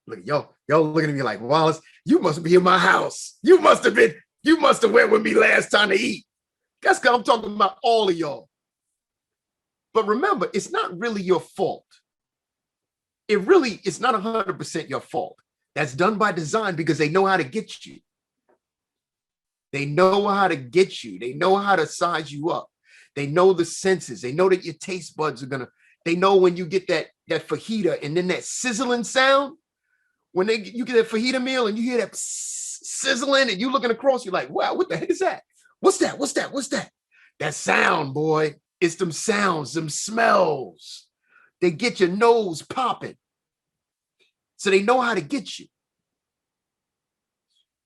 Look, y'all looking at me like, Wallace, you must be in my house. You must have went with me last time to eat. That's because I'm talking about all of y'all. But remember, it's not really your fault. It's not 100% your fault. That's done by design because they know how to get you. They know how to get you. They know how to size you up. They know the senses. They know that your taste buds they know when you get that fajita and then that sizzling sound. When you get that fajita meal and you hear that sizzling and you looking across, you're like, wow, what the heck is that? What's that? That sound, boy. It's them sounds, them smells. They get your nose popping. So they know how to get you.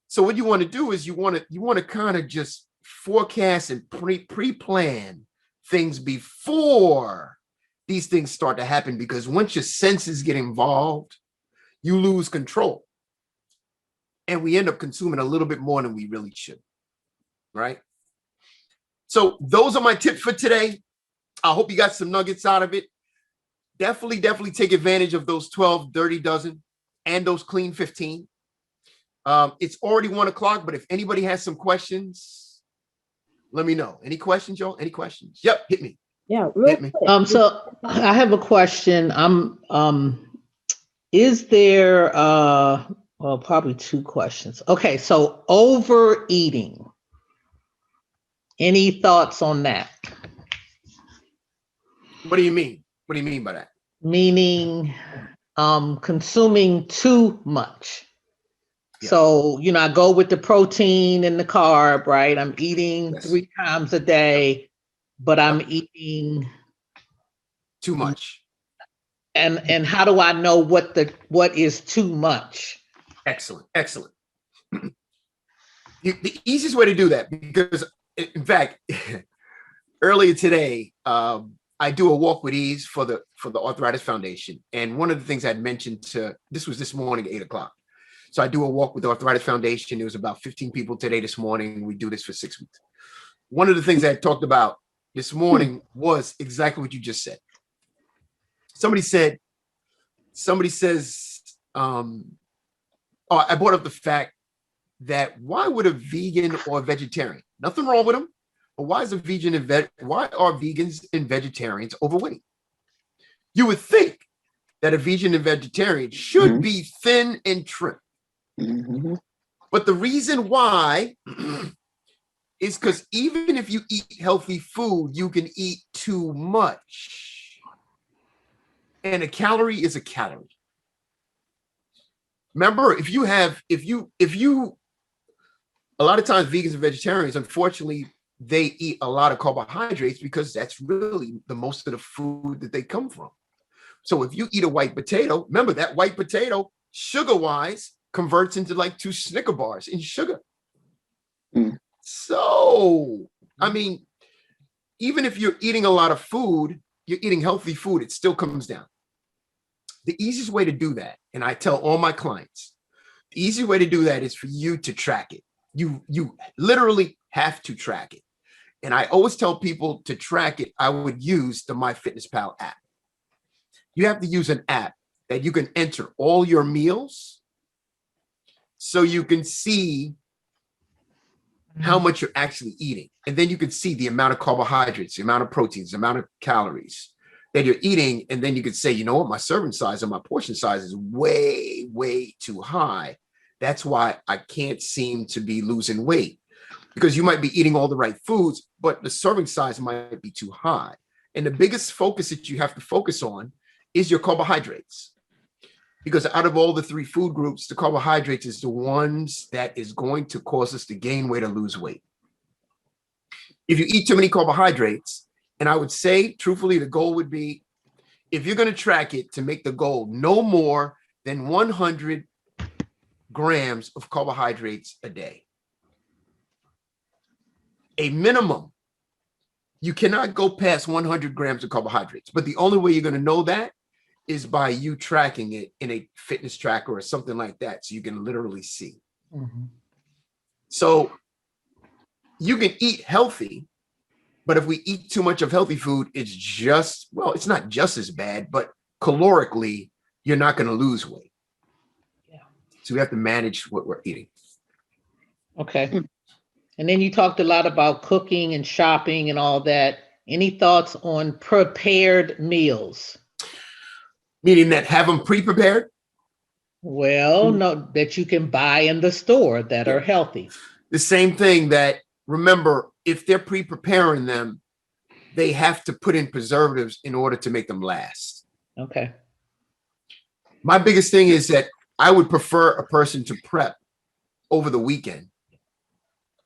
So what you want to do is you want to kind of just forecast and pre-plan things before these things start to happen, because once your senses get involved, you lose control. And we end up consuming a little bit more than we really should. Right? So those are my tips for today. I hope you got some nuggets out of it. Definitely take advantage of those 12 dirty dozen and those clean 15. It's already 1 o'clock, but if anybody has some questions, Let me know. Any questions, y'all? Any questions? Yep, hit me. Yeah, real Hit me. quick. So I have a question. Is there well, probably two questions. Okay, so overeating. Any thoughts on that? What do you mean? What do you mean by that? Meaning consuming too much. Yeah. So, I go with the protein and the carb, right? I'm eating Yes. 3 times a day, but I'm eating Too much. and how do I know what is too much? Excellent. Excellent. The easiest way to do that, because in fact, earlier today, I do a walk with ease for the Arthritis Foundation. And one of the things I'd mentioned this was this morning at 8:00. So I do a walk with the Arthritis Foundation. There was about 15 people today this morning. We do this for 6 weeks. One of the things I talked about this morning was exactly what you just said. Somebody says, I brought up the fact that why would a vegan or a vegetarian, nothing wrong with them, but why are vegans and vegetarians overweight? You would think that a vegan and vegetarian should be thin and trim. But the reason why is because even if you eat healthy food, you can eat too much. And a calorie is a calorie. Remember, a lot of times vegans and vegetarians, unfortunately, they eat a lot of carbohydrates because that's really the most of the food that they come from. So if you eat a white potato, remember that white potato, sugar-wise, converts into like 2 Snicker bars in sugar. So, I mean, even if you're eating a lot of food, you're eating healthy food, it still comes down. The easiest way to do that, and I tell all my clients, the easy way to do that is for you to track it. You literally have to track it. And I always tell people to track it, I would use the MyFitnessPal app. You have to use an app that you can enter all your meals so you can see how much you're actually eating. And then you can see the amount of carbohydrates, the amount of proteins, the amount of calories that you're eating. And then you could say, you know what, my serving size and my portion size is way, way too high. That's why I can't seem to be losing weight, because you might be eating all the right foods, but the serving size might be too high. And the biggest focus that you have to focus on is your carbohydrates. Because out of all the 3 food groups, the carbohydrates is the ones that is going to cause us to gain weight or lose weight. If you eat too many carbohydrates, and I would say, truthfully, the goal would be, if you're going to track it, to make the goal no more than 100 grams of carbohydrates a day. A minimum. You cannot go past 100 grams of carbohydrates. But the only way you're going to know that is by you tracking it in a fitness tracker or something like that, so you can literally see. So you can eat healthy, but if we eat too much of healthy food, it's just, well, it's not just as bad, but calorically, you're not going to lose weight. Yeah. So we have to manage what we're eating. Okay. And then you talked a lot about cooking and shopping and all that. Any thoughts on prepared meals? Meaning that have them pre-prepared? Well, no, that you can buy in the store that are healthy. The same thing that, remember, if they're pre-preparing them, they have to put in preservatives in order to make them last. Okay. My biggest thing is that I would prefer a person to prep over the weekend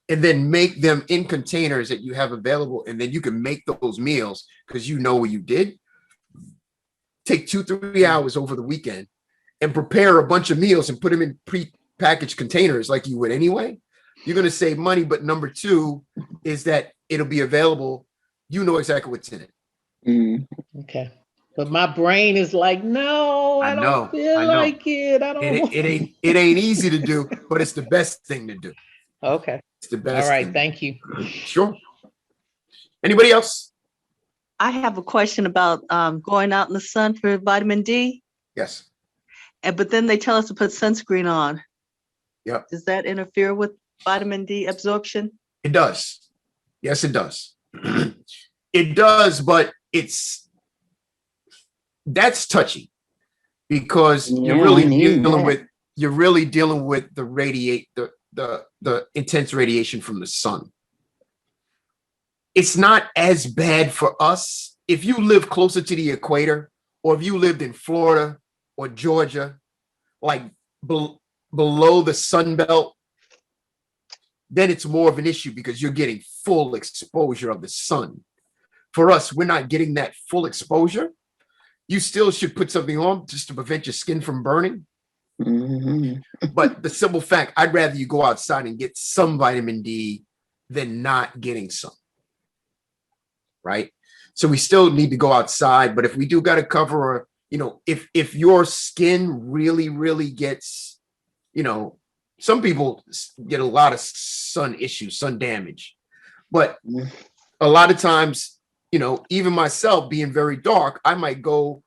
and then make them in containers that you have available. And then you can make those meals because you know what you did. Take 2-3 hours over the weekend and prepare a bunch of meals and put them in pre-packaged containers like you would anyway. You're going to save money. But number 2 is that it'll be available. You know exactly what's in it. Okay. But my brain is like, no, I don't feel like it. I don't. It ain't easy to do, but it's the best thing to do. Okay. It's the best. All right. Thank you. Sure. Anybody else? I have a question about going out in the sun for vitamin D. Yes. But then they tell us to put sunscreen on. Yep. Does that interfere with vitamin D absorption? It does. Yes, it does. It does, but that's touchy because Yeah, I need that. you're really dealing with the intense radiation from the sun. It's not as bad for us if you live closer to the equator, or if you lived in Florida or Georgia, like below the sun belt. Then it's more of an issue because you're getting full exposure of the sun. For us, we're not getting that full exposure. You still should put something on just to prevent your skin from burning. Mhm. But the simple fact, I'd rather you go outside and get some vitamin D than not getting some. Right? So we still need to go outside. But if we do got to cover, or, if your skin really, really gets, some people get a lot of sun issues, sun damage. But a lot of times, even myself being very dark, I might go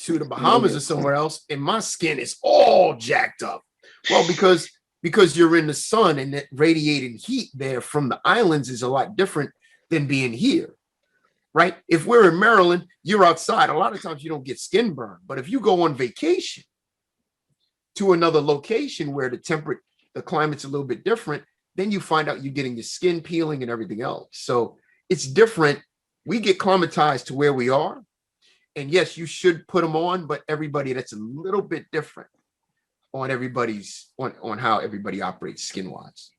to the Bahamas or somewhere else and my skin is all jacked up. Well, because you're in the sun, and that radiating heat there from the islands is a lot different than being here. Right? If we're in Maryland, you're outside. A lot of times you don't get skin burn. But if you go on vacation to another location where the climate's a little bit different, then you find out you're getting the skin peeling and everything else. So it's different. We get climatized to where we are. And yes, you should put them on, but everybody, that's a little bit different on on how everybody operates skin wise.